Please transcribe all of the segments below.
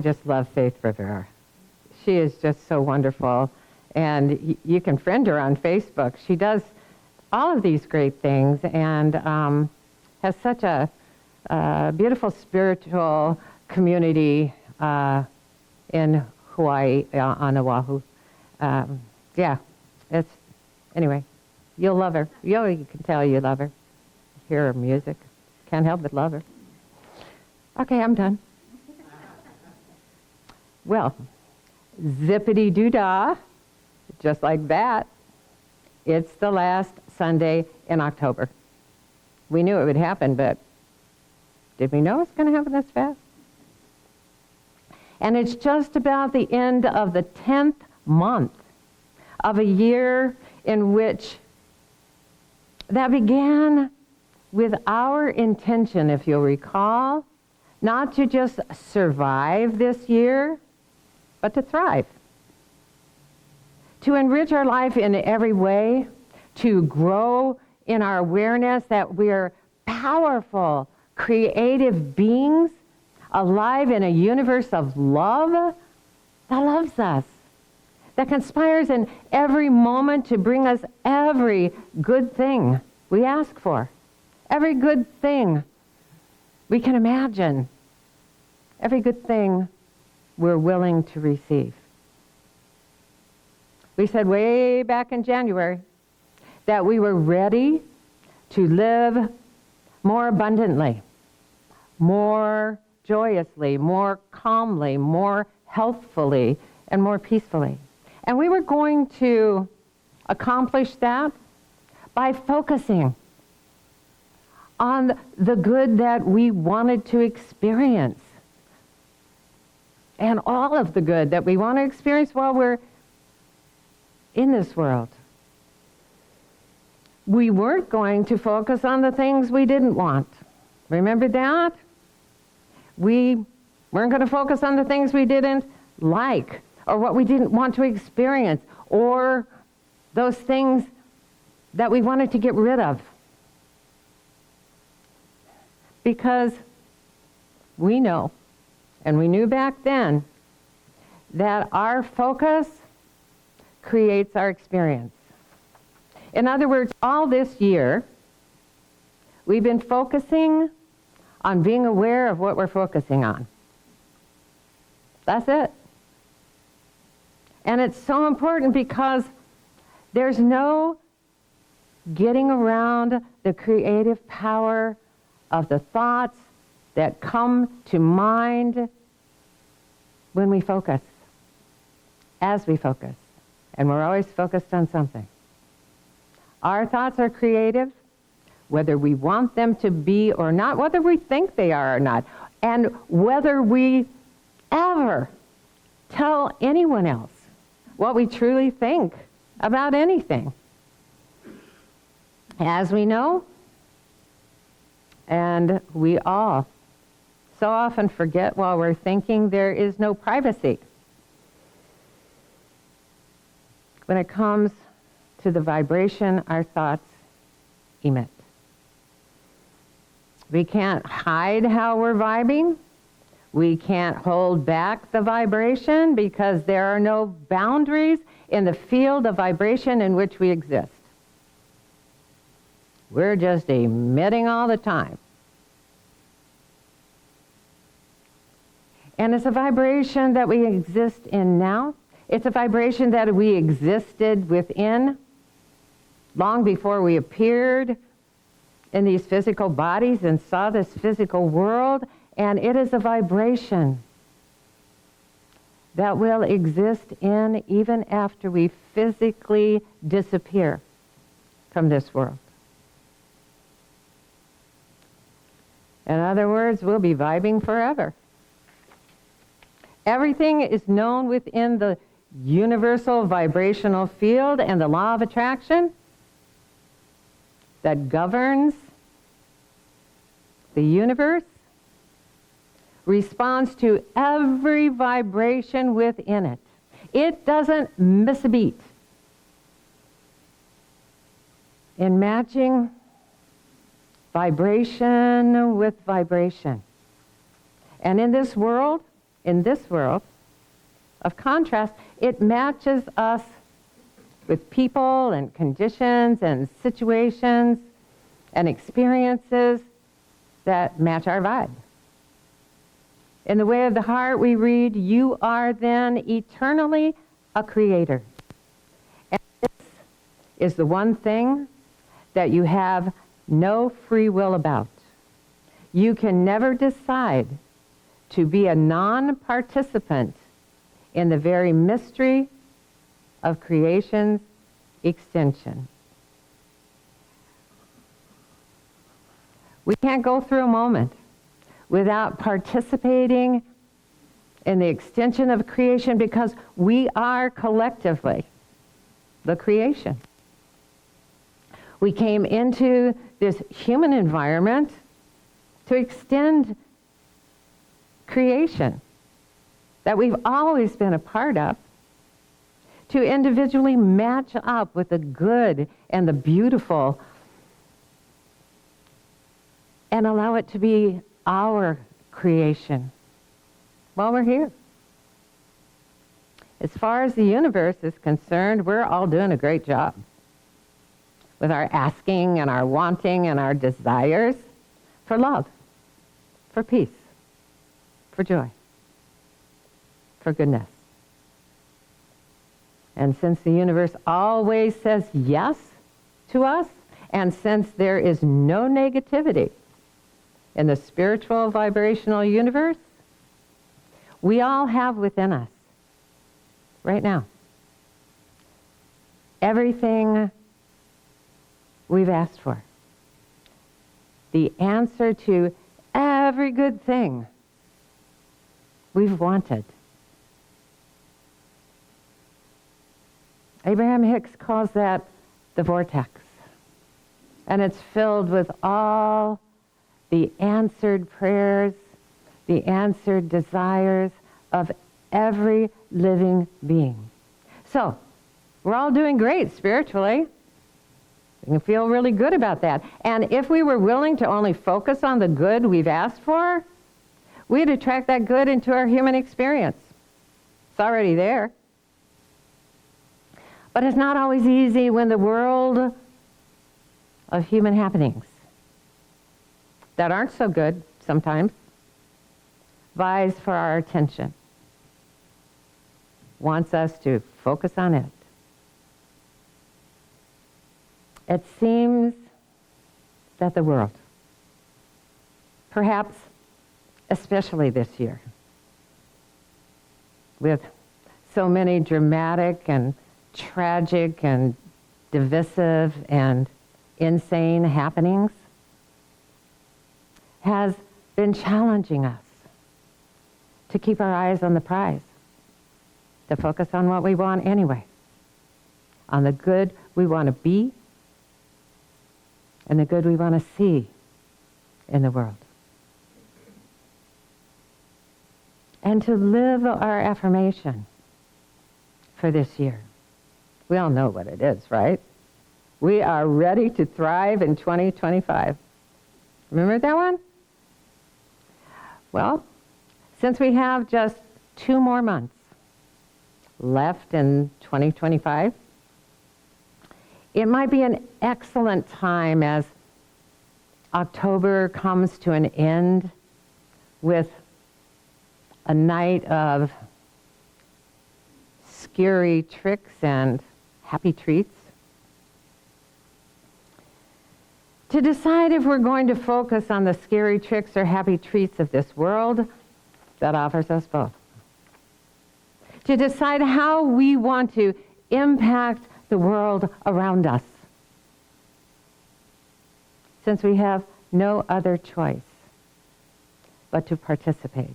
Just love Faith Rivera. She is just so wonderful, and you can friend her on Facebook. She does all of these great things and has such a beautiful spiritual community in Hawaii, on Oahu. Yeah, anyway, you'll love her. You can tell you love her. Hear her music. Can't help but love her. Okay, I'm done. Well, zippity-doo-dah, just like that, it's the last Sunday in October. We knew it would happen, but did we know it's going to happen this fast? And it's just about the end of the 10th month of a year in which that began with our intention, if you'll recall, not to just survive this year, but to thrive. To enrich our life in every way, to grow in our awareness that we're powerful, creative beings, alive in a universe of love that loves us, that conspires in every moment to bring us every good thing we ask for, every good thing we can imagine, every good thing we're willing to receive. We said way back in January that we were ready to live more abundantly, more joyously, more calmly, more healthfully, and more peacefully. And we were going to accomplish that by focusing on the good that we wanted to experience, and all of the good that we want to experience while we're in this world. We weren't going to focus on the things we didn't want. Remember that? We weren't going to focus on the things we didn't like, or what we didn't want to experience, or those things that we wanted to get rid of. Because we know, and we knew back then, that our focus creates our experience. In other words, all this year, we've been focusing on being aware of what we're focusing on. That's it. And it's so important because there's no getting around the creative power of the thoughts that come to mind when we focus, as we focus. And we're always focused on something. Our thoughts are creative, whether we want them to be or not, whether we think they are or not, and whether we ever tell anyone else what we truly think about anything. As we know, and we all so often forget while we're thinking, there is no privacy when it comes to the vibration our thoughts emit. We can't hide how we're vibing. We can't hold back the vibration because there are no boundaries in the field of vibration in which we exist. We're just emitting all the time. And it's a vibration that we exist in now. It's a vibration that we existed within long before we appeared in these physical bodies and saw this physical world. And it is a vibration that will exist in even after we physically disappear from this world. In other words, we'll be vibing forever. Everything is known within the universal vibrational field and the law of attraction that governs the universe responds to every vibration within it. It doesn't miss a beat in matching vibration with vibration. And in this world, in this world of contrast, it matches us with people and conditions and situations and experiences that match our vibe. In the way of the heart, we read, "You are then eternally a creator." And this is the one thing that you have no free will about. You can never decide to be a non-participant in the very mystery of creation's extension. We can't go through a moment without participating in the extension of creation, because we are collectively the creation. We came into this human environment to extend creation that we've always been a part of, to individually match up with the good and the beautiful and allow it to be our creation while we're here. As far as the universe is concerned, we're all doing a great job with our asking and our wanting and our desires for love, for peace, for joy, for goodness. And since the universe always says yes to us, and since there is no negativity in the spiritual vibrational universe, we all have within us, right now, everything we've asked for. The answer to every good thing we've wanted. Abraham Hicks calls that the vortex. And it's filled with all the answered prayers, the answered desires of every living being. So, we're all doing great spiritually. We can feel really good about that. And if we were willing to only focus on the good we've asked for, we'd attract that good into our human experience. It's already there. But it's not always easy when the world of human happenings that aren't so good sometimes vies for our attention, wants us to focus on it. It seems that the world, perhaps especially this year, with so many dramatic and tragic and divisive and insane happenings, has been challenging us to keep our eyes on the prize, to focus on what we want anyway, on the good we want to be and the good we want to see in the world. And to live our affirmation for this year. We all know what it is, right? We are ready to thrive in 2025. Remember that one? Well, since we have just 2 more months left in 2025, it might be an excellent time as October comes to an end with a night of scary tricks and happy treats, to decide if we're going to focus on the scary tricks or happy treats of this world that offers us both. To decide how we want to impact the world around us, since we have no other choice but to participate.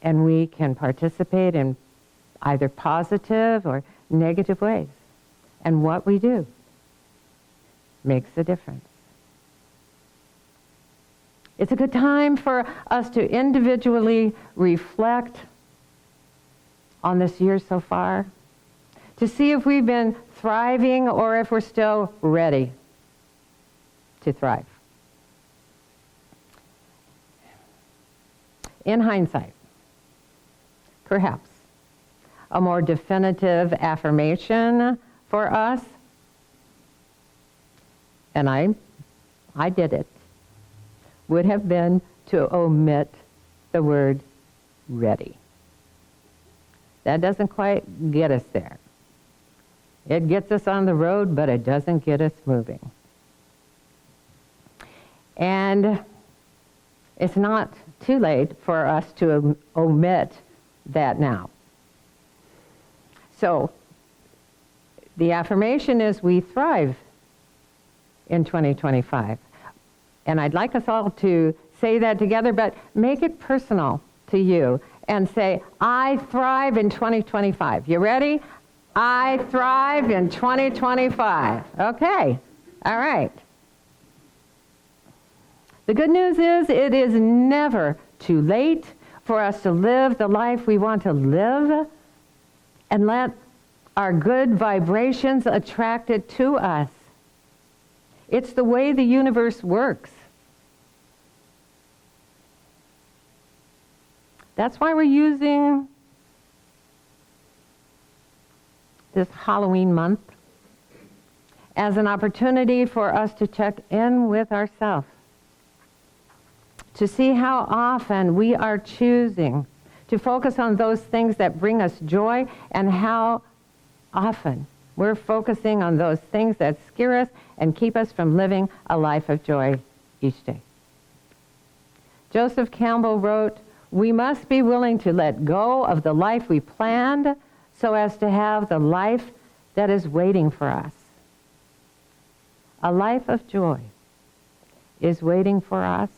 And we can participate in either positive or negative ways. And what we do makes a difference. It's a good time for us to individually reflect on this year so far, to see if we've been thriving or if we're still ready to thrive. in hindsight, perhaps, a more definitive affirmation for us, and I did it, would have been to omit the word ready. That doesn't quite get us there. It gets us on the road, but it doesn't get us moving. And it's not too late for us to omit that now. So, the affirmation is we thrive in 2025. And I'd like us all to say that together, but make it personal to you and say, I thrive in 2025. You ready? I thrive in 2025. Okay. All right. The good news is it is never too late for us to live the life we want to live and let our good vibrations attract it to us. It's the way the universe works. That's why we're using this Halloween month as an opportunity for us to check in with ourselves, to see how often we are choosing to focus on those things that bring us joy and how often we're focusing on those things that scare us and keep us from living a life of joy each day. Joseph Campbell wrote, "We must be willing to let go of the life we planned so as to have the life that is waiting for us. A life of joy is waiting for us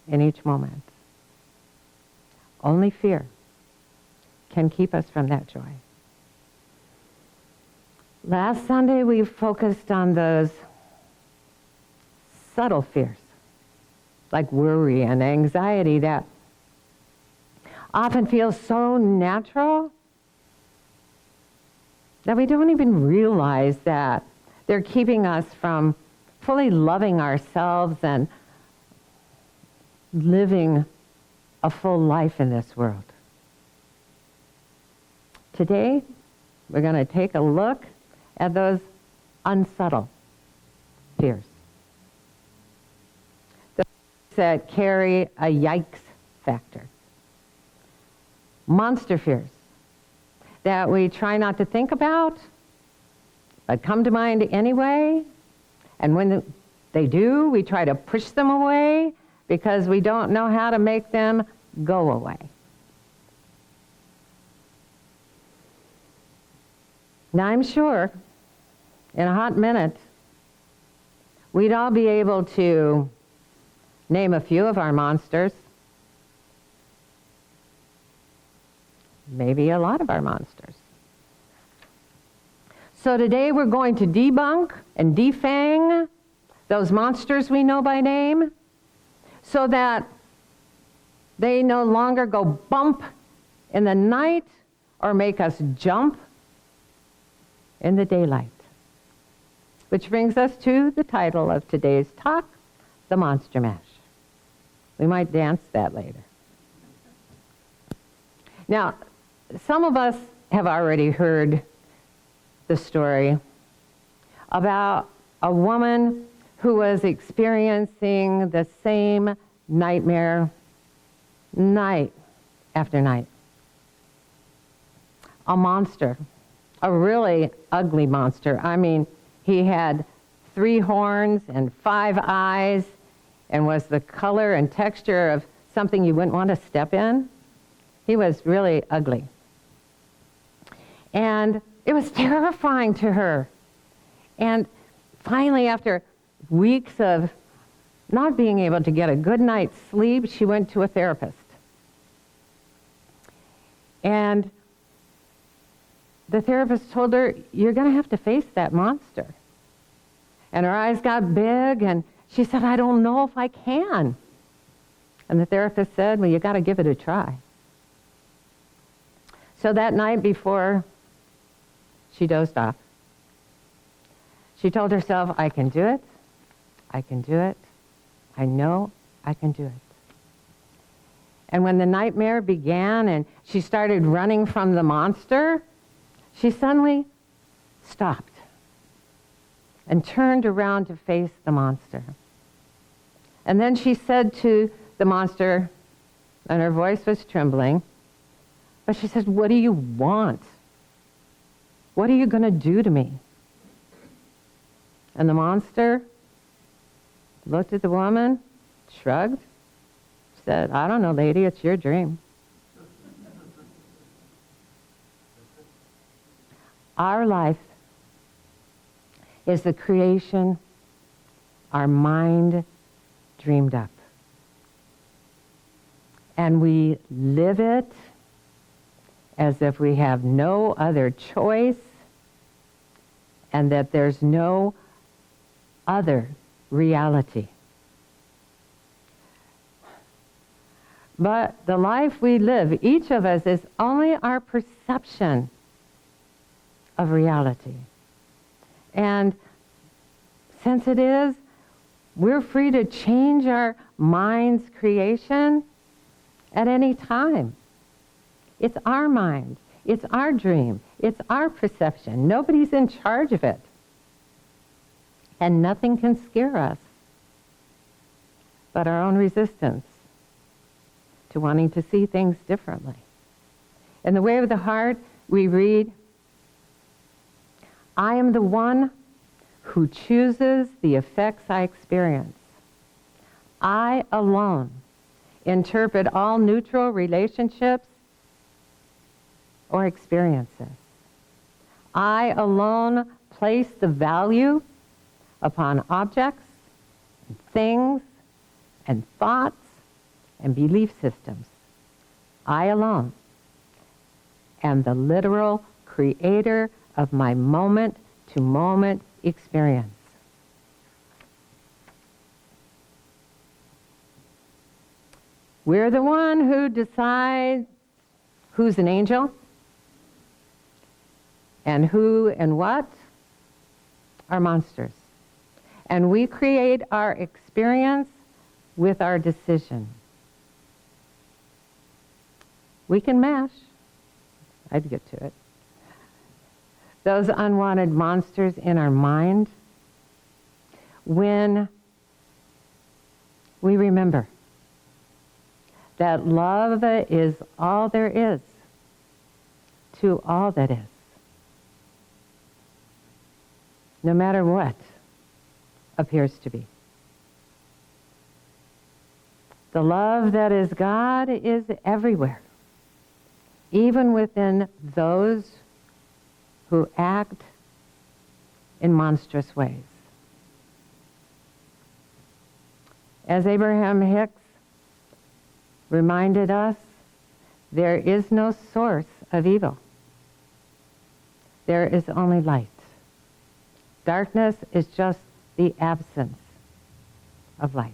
in each moment. Only fear can keep us from that joy." Last Sunday, we focused on those subtle fears, like worry and anxiety, that often feel so natural that we don't even realize that they're keeping us from fully loving ourselves and living a full life in this world. Today, we're going to take a look at those unsubtle fears, those that carry a yikes factor, monster fears that we try not to think about but come to mind anyway, and when they do, we try to push them away because we don't know how to make them go away. Now, I'm sure in a hot minute, we'd all be able to name a few of our monsters, maybe a lot of our monsters. So today we're going to debunk and defang those monsters we know by name so that they no longer go bump in the night or make us jump in the daylight. Which brings us to the title of today's talk, The Monster Mash. We might dance that later. Now, some of us have already heard the story about a woman who was experiencing the same nightmare night after night. A monster, a really ugly monster. I mean, he had 3 horns and 5 eyes and was the color and texture of something you wouldn't want to step in. He was really ugly. And it was terrifying to her. And finally, after weeks of not being able to get a good night's sleep, she went to a therapist. And the therapist told her, "You're going to have to face that monster." And her eyes got big, and she said, "I don't know if I can." And the therapist said, "Well, you got to give it a try." So that night before she dozed off, she told herself, "I can do it. I can do it. I know I can do it." And when the nightmare began and she started running from the monster, she suddenly stopped and turned around to face the monster. And then she said to the monster, and her voice was trembling, but she said, "What do you want? What are you going to do to me?" And the monster looked at the woman, shrugged, said, "I don't know, lady, it's your dream." Our life is the creation our mind dreamed up. And we live it as if we have no other choice and that there's no other reality. But the life we live, each of us, is only our perception of reality. And since it is, we're free to change our mind's creation at any time. It's our mind. It's our dream. It's our perception. Nobody's in charge of it. And nothing can scare us but our own resistance to wanting to see things differently. In the Way of the Heart, we read, "I am the one who chooses the effects I experience. I alone interpret all neutral relationships or experiences. I alone place the value upon objects, and things, and thoughts, and belief systems. I alone am the literal creator of my moment-to-moment experience." We're the one who decides who's an angel and who and what are monsters. And we create our experience with our decision. We can mash. I'd get to it. Those unwanted monsters in our mind when we remember that love is all there is to all that is, no matter what appears to be. The love that is God is everywhere, even within those who act in monstrous ways. As Abraham Hicks reminded us, there is no source of evil. There is only light. Darkness is just the absence of light.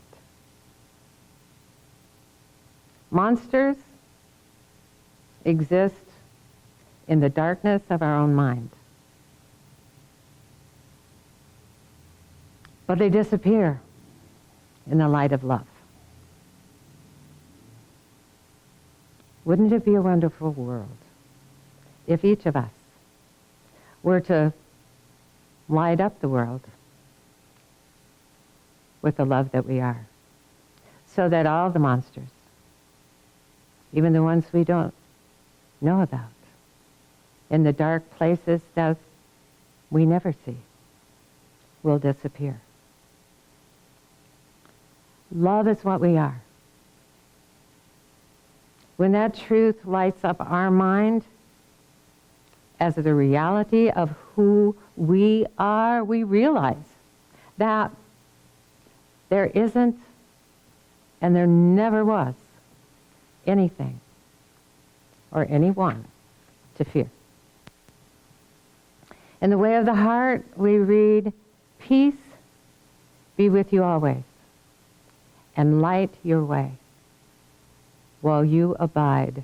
Monsters exist in the darkness of our own mind. But they disappear in the light of love. Wouldn't it be a wonderful world if each of us were to light up the world with the love that we are, so that all the monsters, even the ones we don't know about, in the dark places that we never see, will disappear. Love is what we are. When that truth lights up our mind as the reality of who we are, we realize that there isn't and there never was anything or anyone to fear. In the Way of the Heart, we read, "Peace be with you always, and light your way, while you abide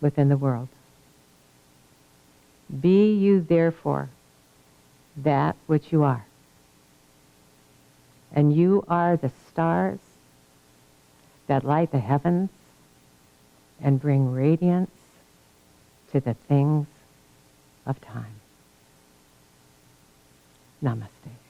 within the world. Be you therefore that which you are, and you are the stars that light the heavens and bring radiance to the things of time. Namaste.